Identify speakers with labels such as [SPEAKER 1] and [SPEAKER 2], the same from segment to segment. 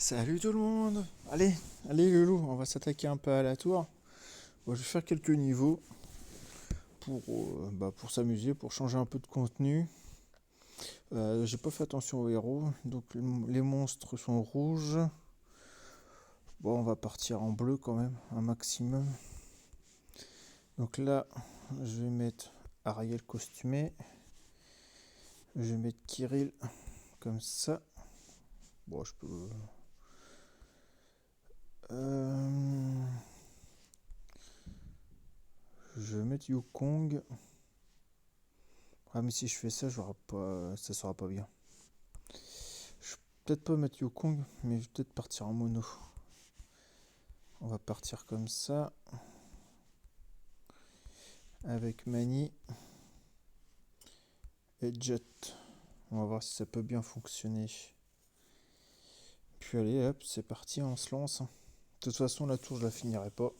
[SPEAKER 1] Salut tout le monde. Allez Loulou, on va s'attaquer un peu à la tour. Bon, je vais faire quelques niveaux pour s'amuser, pour changer un peu de contenu. J'ai pas fait attention aux héros, donc les monstres sont rouges. Bon, on va partir en bleu quand même, un maximum. Donc là, je vais mettre Ariel costumé. Je vais mettre Kirill comme ça. Bon, je peux... Je vais mettre Yukong. Ah mais si je fais ça, ça sera pas bien. Je vais peut-être pas mettre Yukong, mais je vais peut-être partir en mono. On va partir comme ça. Avec Mani et Jet. On va voir si ça peut bien fonctionner. Puis allez, hop, c'est parti, on se lance. De toute façon, la tour, je la finirai pas.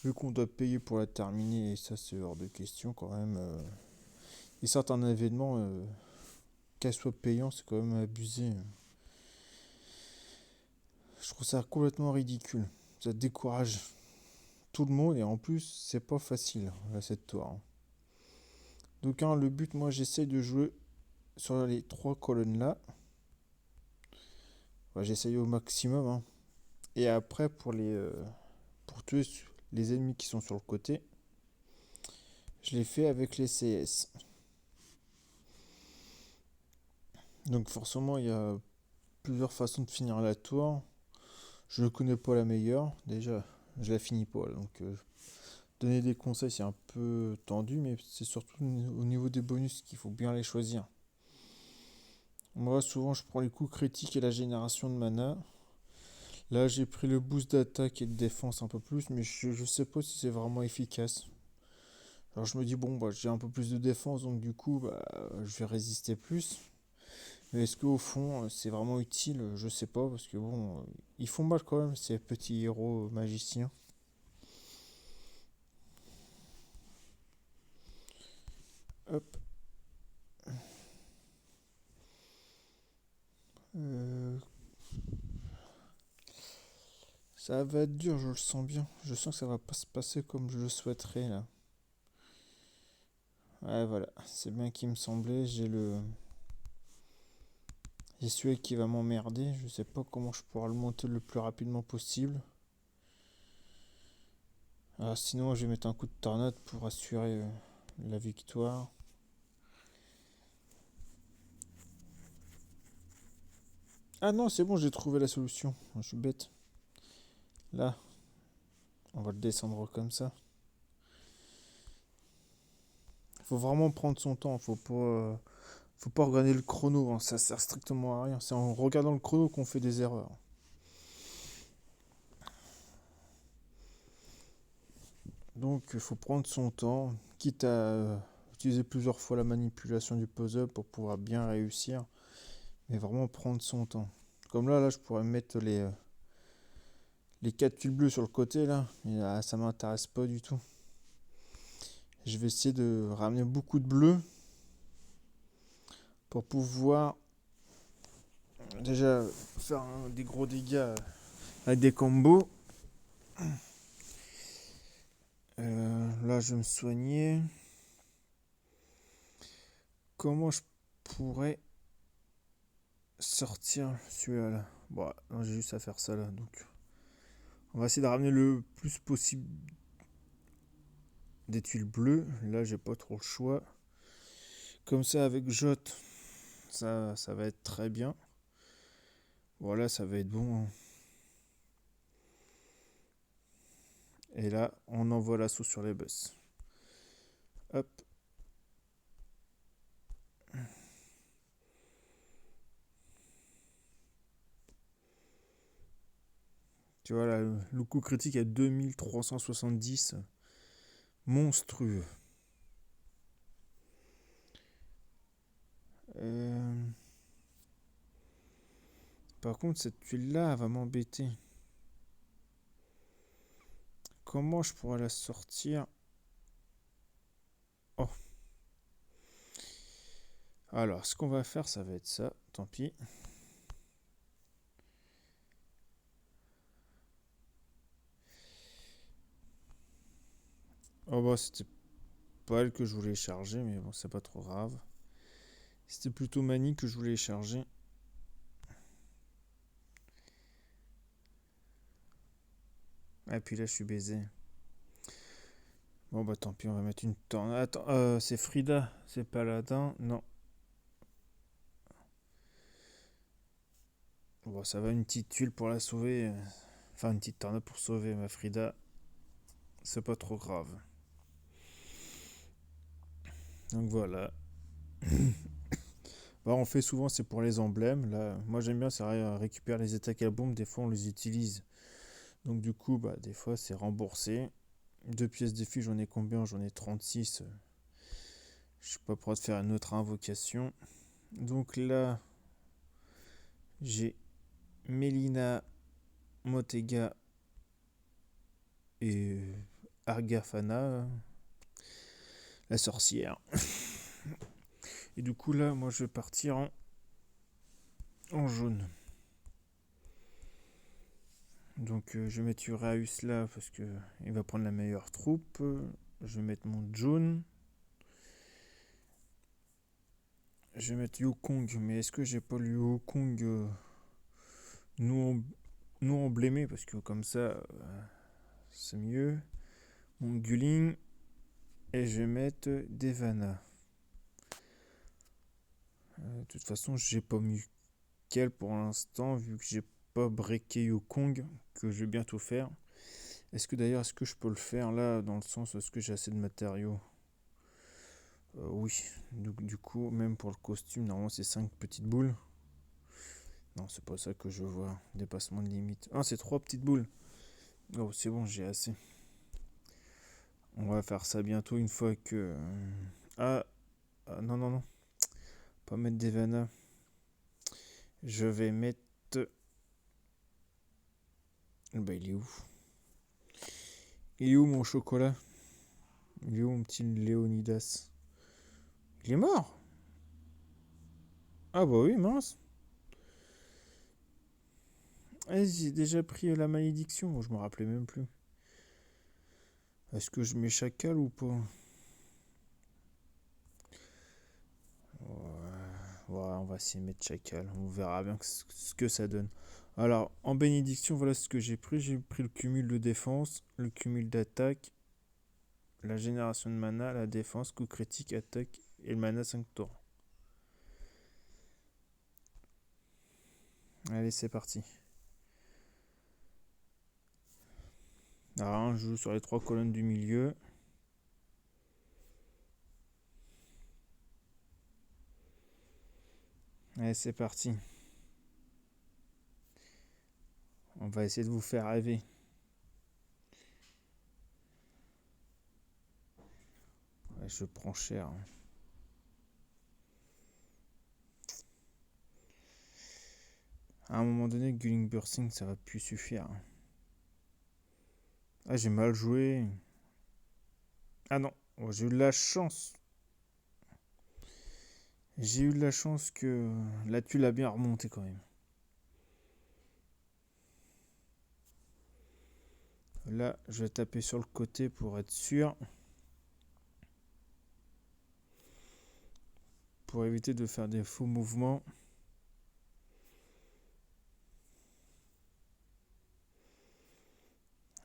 [SPEAKER 1] Vu qu'on doit payer pour la terminer, et ça, c'est hors de question quand même. Et certains événements, qu'elle soit payant, c'est quand même abusé. Je trouve ça complètement ridicule. Ça décourage tout le monde et en plus, c'est pas facile, là, cette tour, hein. Donc, hein, le but, moi, j'essaye de jouer sur les trois colonnes là. Ouais, j'essaye au maximum, hein. Et après, pour tuer les ennemis qui sont sur le côté, je l'ai fait avec les CS. Donc forcément, il y a plusieurs façons de finir la tour. Je ne connais pas la meilleure. Déjà, je la finis pas. Donc donner des conseils, c'est un peu tendu, mais c'est surtout au niveau des bonus qu'il faut bien les choisir. Moi, souvent, je prends les coups critiques et la génération de mana. Là, j'ai pris le boost d'attaque et de défense un peu plus, mais je sais pas si c'est vraiment efficace. Alors je me dis, bon, bah, j'ai un peu plus de défense, donc du coup, bah, je vais résister plus. Mais est-ce qu'au fond, c'est vraiment utile? Je sais pas, parce que bon, ils font mal quand même, ces petits héros magiciens. Hop. Euh, Ça va être dur, je le sens bien. Je sens que ça va pas se passer comme je le souhaiterais là. Ouais, voilà, c'est bien qui me semblait. J'ai celui qui va m'emmerder. Je sais pas comment je pourrai le monter le plus rapidement possible. Ah, sinon, je vais mettre un coup de tornade pour assurer la victoire. Ah non, c'est bon, j'ai trouvé la solution. Je suis bête. Là, on va le descendre comme ça. Faut vraiment prendre son temps. Faut pas regarder le chrono, hein. Ça sert strictement à rien. C'est en regardant le chrono qu'on fait des erreurs. Donc, il faut prendre son temps, quitte à utiliser plusieurs fois la manipulation du puzzle pour pouvoir bien réussir. Mais vraiment prendre son temps. Comme là, je pourrais mettre les 4 tuiles bleues sur le côté là. Mais là, ça m'intéresse pas du tout. Je vais essayer de ramener beaucoup de bleus pour pouvoir déjà faire des gros dégâts avec des combos. Là, je vais me soigner. Comment je pourrais sortir celui-là là? Bon, non, j'ai juste à faire ça là. Donc, on va essayer de ramener le plus possible des tuiles bleues. Là, j'ai pas trop le choix. Comme ça, avec Jot, ça va être très bien. Voilà, ça va être bon, hein. Et là, on envoie l'assaut sur les boss. Hop. Tu vois là, le coup critique à 2370. Monstrueux. Euh, Par contre, cette tuile-là, elle va m'embêter. Comment je pourrais la sortir? Oh. Alors, ce qu'on va faire, ça va être ça. Tant pis. Oh bah c'était pas elle que je voulais charger, mais bon, c'est pas trop grave. C'était plutôt Mani que je voulais charger. Et puis là, je suis baisé. Bon bah tant pis, on va mettre une tornade. Attends, c'est Frida, c'est Paladin. Non. Bon, ça va, une petite tuile pour la sauver. Enfin, une petite tornade pour sauver ma Frida. C'est pas trop grave. Donc voilà. Bah, on fait souvent, c'est pour les emblèmes. Là, moi j'aime bien, c'est récupérer les attaques à bombe. Des fois, on les utilise. Donc du coup, bah, des fois, c'est remboursé. Deux pièces défi, j'en ai combien? J'en ai 36. Je suis pas prêt de faire une autre invocation. Donc là, j'ai Melina, Motega et Argafana, la sorcière. Et du coup là, moi je vais partir en jaune. Donc je vais mettre Uraeus là parce que il va prendre la meilleure troupe. Je vais mettre mon jaune. Je vais mettre Yukong, mais est-ce que j'ai pas le Yukong nous, nous emblémé parce que comme ça c'est mieux. Mon Guling et je vais mettre Devana. De toute façon, j'ai pas mis quel pour l'instant vu que j'ai pas breaké Yukong que je vais bientôt faire. Est-ce que je peux le faire là dans le sens est-ce que j'ai assez de matériaux? Oui. Du coup, même pour le costume, normalement c'est 5 petites boules. Non, c'est pas ça que je vois. Dépassement de limite. Ah, c'est 3 petites boules. Oh, c'est bon, j'ai assez. On va faire ça bientôt une fois que. Ah, non, non, non. Pas mettre des vanas. Je vais mettre. Bah, il est où? Il est où mon chocolat? Il est où mon petit Léonidas? Il est mort? Ah, bah oui, mince. Ah, j'ai déjà pris la malédiction. Moi, je me rappelais même plus. Est-ce que je mets chacal ou pas? Ouais, on va essayer de mettre chacal. On verra bien ce que ça donne. Alors, en bénédiction, voilà ce que j'ai pris. J'ai pris le cumul de défense, le cumul d'attaque, la génération de mana, la défense, coup critique, attaque et le mana 5 tours. Allez, c'est parti. Alors, on joue sur les 3 colonnes du milieu. Allez, c'est parti. On va essayer de vous faire rêver. Ouais, je prends cher. À un moment donné, Gulling Bursting, ça va plus suffire. Ah, j'ai mal joué. Ah non, oh, j'ai eu de la chance. J'ai eu de la chance que la tuile a bien remonté quand même. Là, je vais taper sur le côté pour être sûr. Pour éviter de faire des faux mouvements.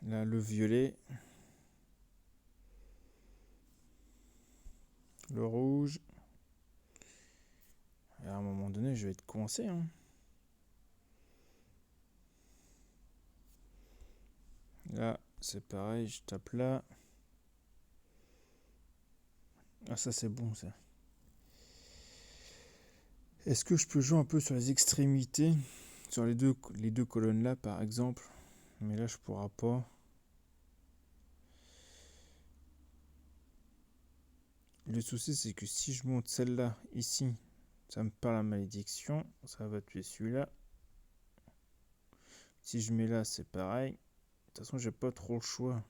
[SPEAKER 1] Là, le violet. Le rouge. Et à un moment donné, je vais être coincé. Hein. Là, c'est pareil, je tape là. Ah, ça, c'est bon, ça. Est-ce que je peux jouer un peu sur les extrémités? Sur les deux colonnes là, par exemple. Mais là, je pourrai pas. Le souci, c'est que si je monte celle-là, ici, ça me parle la malédiction. Ça va tuer celui-là. Si je mets là, c'est pareil. De toute façon, j'ai pas trop le choix.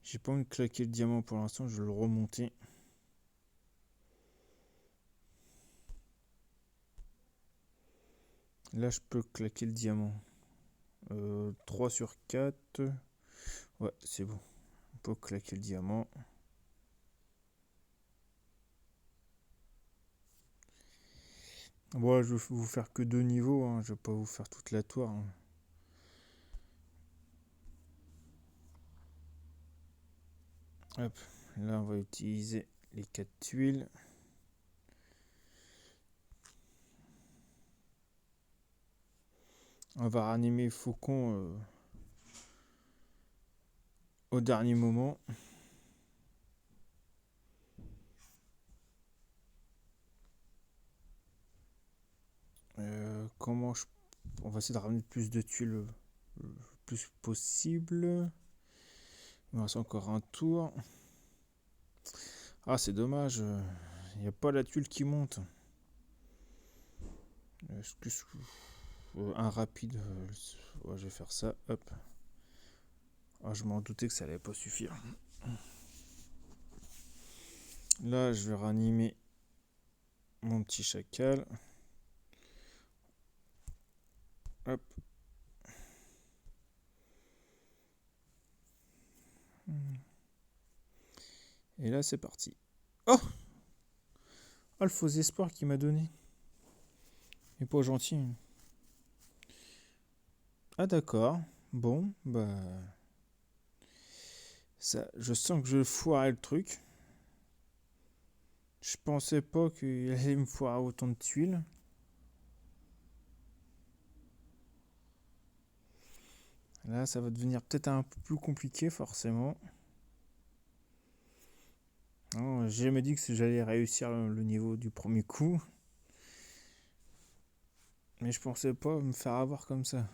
[SPEAKER 1] J'ai pas envie de claquer le diamant pour l'instant, je vais le remonter. Là, je peux claquer le diamant. 3 sur 4. Ouais, c'est bon. Pas claquer le diamant. Bon, je vais vous faire que 2 niveaux, hein. Je vais pas vous faire toute la tour, hein. Hop, là on va utiliser les 4 tuiles. On va ranimer Faucon au dernier moment. On va essayer de ramener le plus de tuiles le plus possible. Il me reste encore un tour. Ah, c'est dommage. Il n'y a pas la tuile qui monte. Est-ce que un rapide. Ouais, je vais faire ça. Hop. Ah, je m'en doutais que ça allait pas suffire. Là, je vais ranimer mon petit chacal. Hop. Et là, c'est parti. Oh! Ah, le faux espoir qu'il m'a donné. Il est pas gentil. Ah, d'accord. Bon, bah. Ça, je sens que je foirais le truc. Je pensais pas qu'il allait me foirer autant de tuiles. Là, ça va devenir peut-être un peu plus compliqué, forcément. Non, j'ai jamais dit que j'allais réussir le niveau du premier coup. Mais je pensais pas me faire avoir comme ça.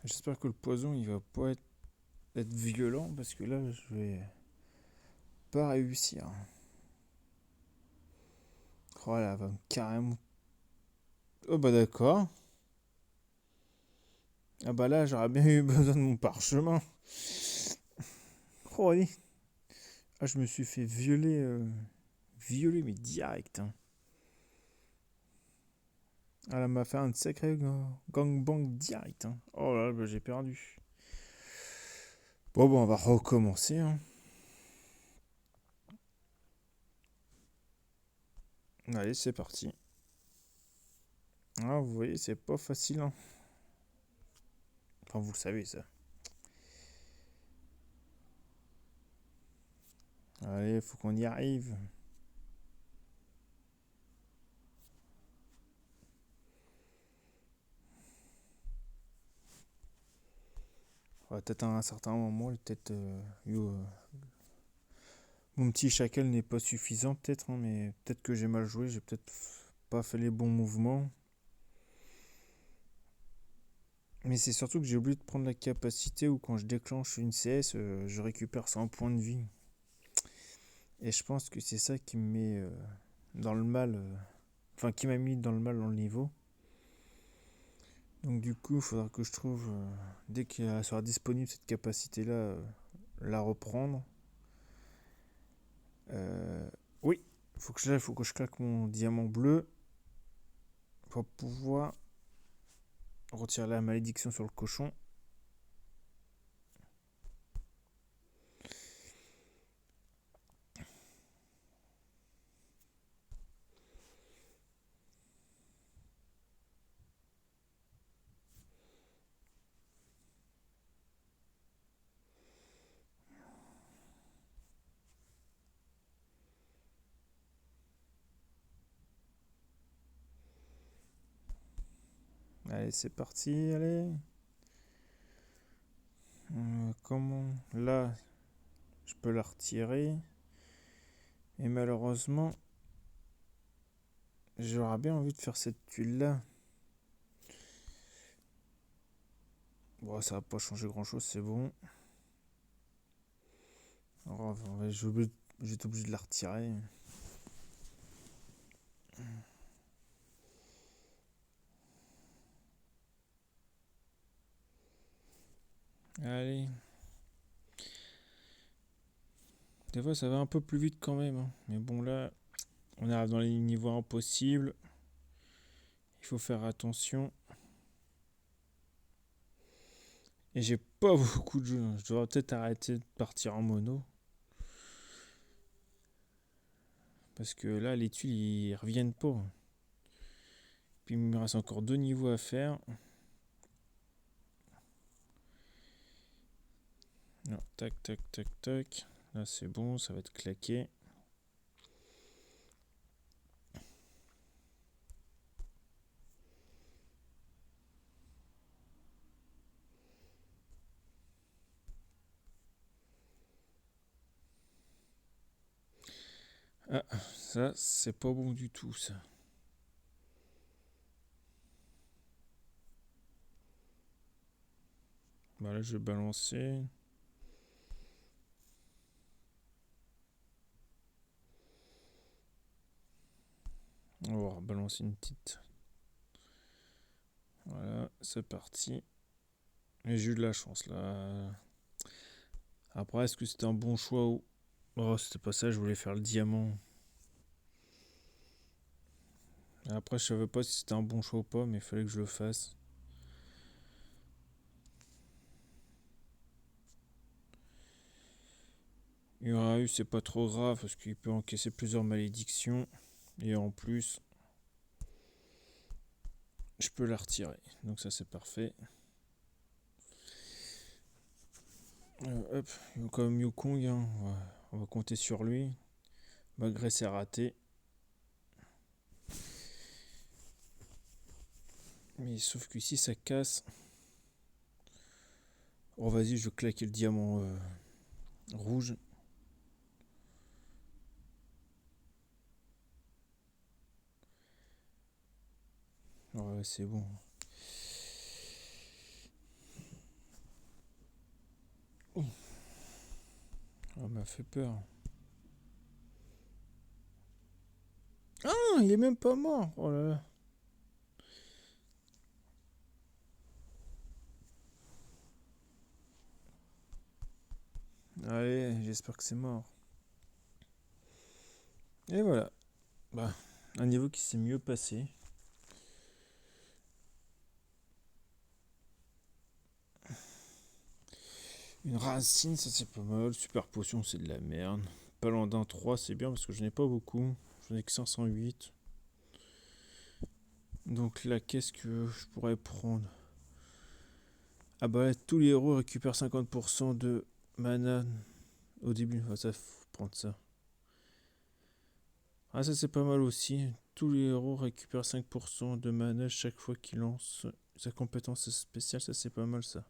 [SPEAKER 1] J'espère que le poison il va pas être violent parce que là je vais pas réussir. Oh là, va carrément. Oh bah d'accord. Ah bah là j'aurais bien eu besoin de mon parchemin. Oh allez. Ah je me suis fait violer mais direct, hein. Ah, elle m'a fait un sacré gangbang direct, hein. Oh là, bah, j'ai perdu. Bon, on va recommencer, hein. Allez, c'est parti. Ah, vous voyez, c'est pas facile, hein. Enfin, vous le savez, ça. Allez, faut qu'on y arrive. Peut-être à un certain moment, peut-être mon petit chacal n'est pas suffisant, peut-être, hein, mais peut-être que j'ai mal joué, j'ai peut-être pas fait les bons mouvements. Mais c'est surtout que j'ai oublié de prendre la capacité où quand je déclenche une CS, je récupère 100 points de vie. Et je pense que c'est ça qui me met dans le mal. Enfin, qui m'a mis dans le mal dans le niveau. Donc du coup, il faudra que je trouve, dès qu'elle sera disponible, cette capacité-là, la reprendre. Oui, faut que je claque mon diamant bleu pour pouvoir retirer la malédiction sur le cochon. Allez, c'est parti, allez. Comment là, je peux la retirer. Et malheureusement, j'aurais bien envie de faire cette tuile-là. Bon, ça va pas changer grand-chose, c'est bon. Alors, je vais être obligé de la retirer. Allez. Des fois, ça va un peu plus vite quand même, hein. Mais bon, là, on arrive dans les niveaux impossibles. Il faut faire attention. Et j'ai pas beaucoup de jeux, hein. Je devrais peut-être arrêter de partir en mono. Parce que là, les tuiles, ils reviennent pas. Puis il me reste encore 2 niveaux à faire. Non, tac, tac, tac, tac. Là, c'est bon, ça va être claqué. Ah, ça, c'est pas bon du tout, ça. Bah là, je vais balancer. On va balancer une petite. Voilà, c'est parti. Et j'ai eu de la chance là. Après, est-ce que c'était un bon choix ou. Oh, c'était pas ça, je voulais faire le diamant. Après, je savais pas si c'était un bon choix ou pas, mais il fallait que je le fasse. Urahu, c'est pas trop grave parce qu'il peut encaisser plusieurs malédictions. Et en plus, je peux la retirer. Donc ça, c'est parfait. Hop, il y a quand même Yukong, hein. On va compter sur lui. Malgré c'est raté. Mais sauf qu'ici, ça casse. Oh, vas-y, je vais claquer le diamant rouge. Ouais, c'est bon. Oh, ça m'a fait peur. Ah, il est même pas mort. Oh là là. Allez, j'espère que c'est mort. Et voilà. Bah, un niveau qui s'est mieux passé. Une racine, ça c'est pas mal. Super potion, c'est de la merde. Paladin 3, c'est bien parce que je n'ai pas beaucoup. J'en ai que 508. Donc là, qu'est-ce que je pourrais prendre? Ah bah là, tous les héros récupèrent 50% de mana au début. Ah, ça, faut prendre ça. Ah, ça c'est pas mal aussi. Tous les héros récupèrent 5% de mana chaque fois qu'ils lancent sa compétence spéciale. Ça c'est pas mal ça.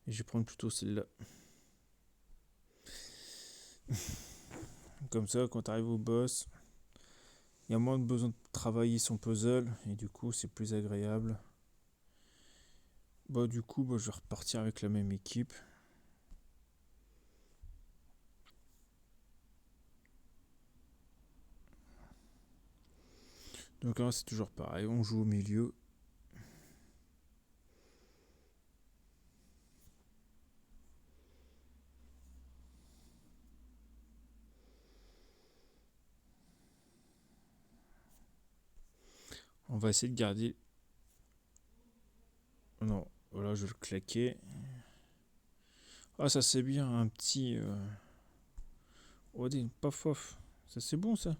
[SPEAKER 1] Et je vais prendre plutôt celle-là. Comme ça, quand tu arrives au boss, il y a moins de besoin de travailler son puzzle. Et du coup, c'est plus agréable. Bah du coup, je vais repartir avec la même équipe. Donc là, c'est toujours pareil. On joue au milieu. On va essayer de garder. Non, voilà, je vais le claquer. Ah, ça c'est bien, un petit. Oh, paf paf. Ça c'est bon ça.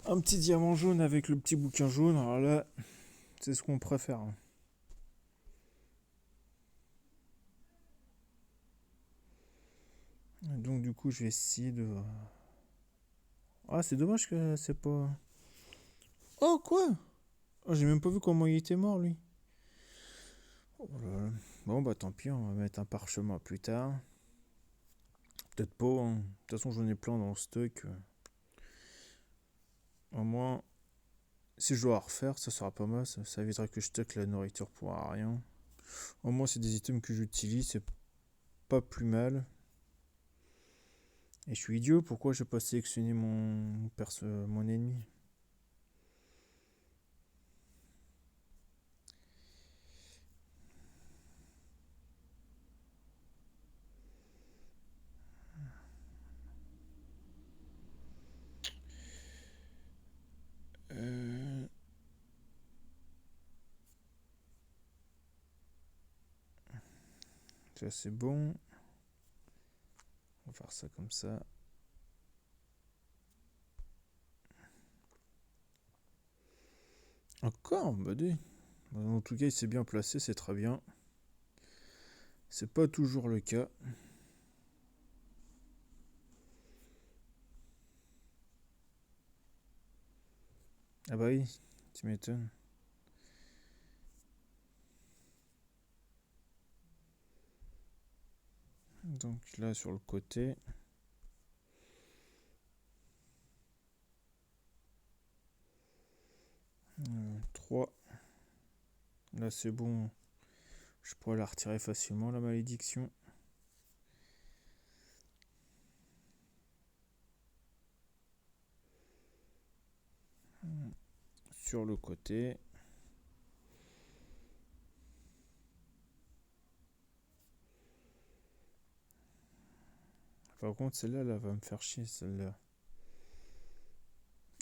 [SPEAKER 1] Un petit diamant jaune avec le petit bouquin jaune. Alors là, c'est ce qu'on préfère, hein. Donc du coup, je vais essayer de. Ah, c'est dommage que c'est pas. Oh quoi? Oh, j'ai même pas vu comment il était mort lui. Oh là là. Bon bah tant pis, on va mettre un parchemin plus tard. Peut-être pas, hein. De toute façon, j'en ai plein dans le stock. Au moins, si je dois refaire, ça sera pas mal. Ça évitera que je stocke la nourriture pour rien. Au moins, c'est des items que j'utilise. C'est pas plus mal. Et je suis idiot. Pourquoi j'ai pas sélectionné mon ennemi? Ça c'est bon. On va faire ça comme ça. Encore, bah dis. En tout cas, il s'est bien placé, c'est très bien. C'est pas toujours le cas. Ah bah oui, tu m'étonnes. Donc là, sur le côté. 3. Là, c'est bon. Je pourrais la retirer facilement, la malédiction. Sur le côté. Par contre, celle-là, elle va me faire chier, celle-là.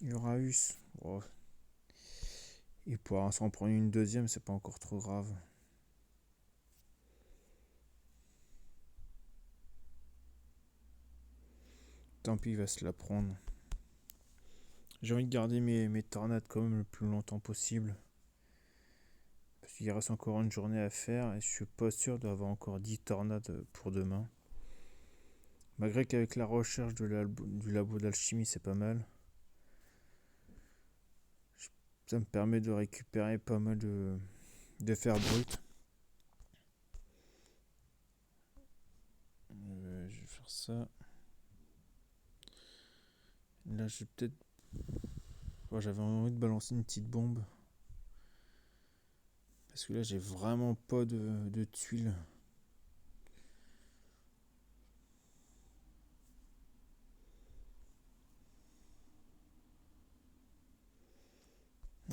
[SPEAKER 1] Uraeus. Oh. Il pourra s'en prendre une deuxième, c'est pas encore trop grave. Tant pis, il va se la prendre. J'ai envie de garder mes tornades quand même le plus longtemps possible. Parce qu'il reste encore une journée à faire et je suis pas sûr d'avoir encore 10 tornades pour demain. Malgré qu'avec la recherche du labo d'alchimie, c'est pas mal. Ça me permet de récupérer pas mal de fer brut. Je vais faire ça. Là, je vais peut-être. Ouais, j'avais envie de balancer une petite bombe. Parce que là, j'ai vraiment pas de tuiles.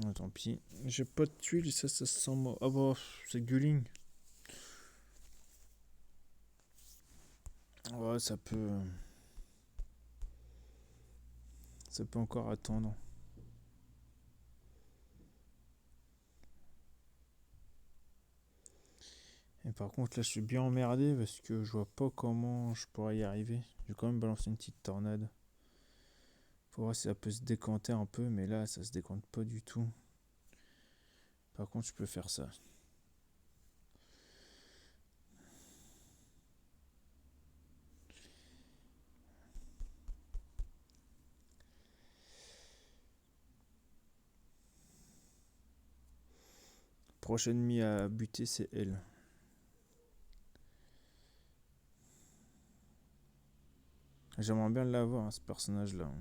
[SPEAKER 1] Ah, tant pis. J'ai pas de tuiles, ça se sent mort. Ah bah, c'est Gulling. Ouais, ça peut. Ça peut encore attendre. Et par contre, là, je suis bien emmerdé parce que je vois pas comment je pourrais y arriver. Je vais quand même balancer une petite tornade. Faut voir si ça peut se décanter un peu, mais là, ça se décante pas du tout. Par contre, je peux faire ça. Prochain ennemi à buter, c'est elle. J'aimerais bien l'avoir, hein, ce personnage-là.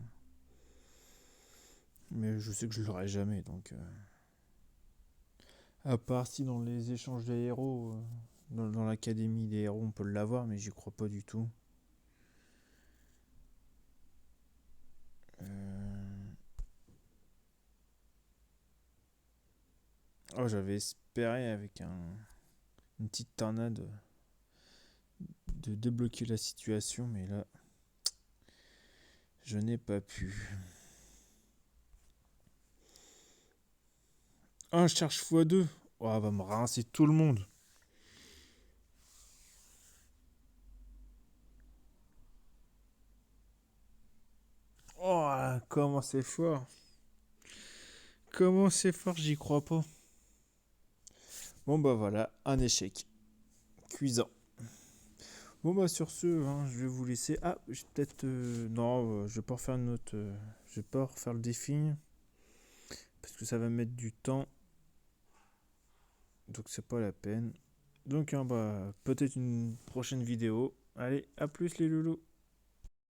[SPEAKER 1] Mais je sais que je l'aurai jamais, donc. À part si dans les échanges des héros, dans l'académie des héros, on peut l'avoir, mais j'y crois pas du tout. Oh, j'avais espéré avec une petite tornade de débloquer la situation, mais là, je n'ai pas pu. Oh, je cherche x2. Oh, elle va me rincer tout le monde. Oh, comment c'est fort. Comment c'est fort, j'y crois pas. Bon, bah voilà, un échec. Cuisant. Bon, bah sur ce, hein, je vais vous laisser. Ah, je vais peut-être. Non, je vais pas refaire une autre. Je vais pas refaire le défi. Parce que ça va mettre du temps. Donc c'est pas la peine. Donc, hein, bah, peut-être une prochaine vidéo. Allez, à plus les loulous.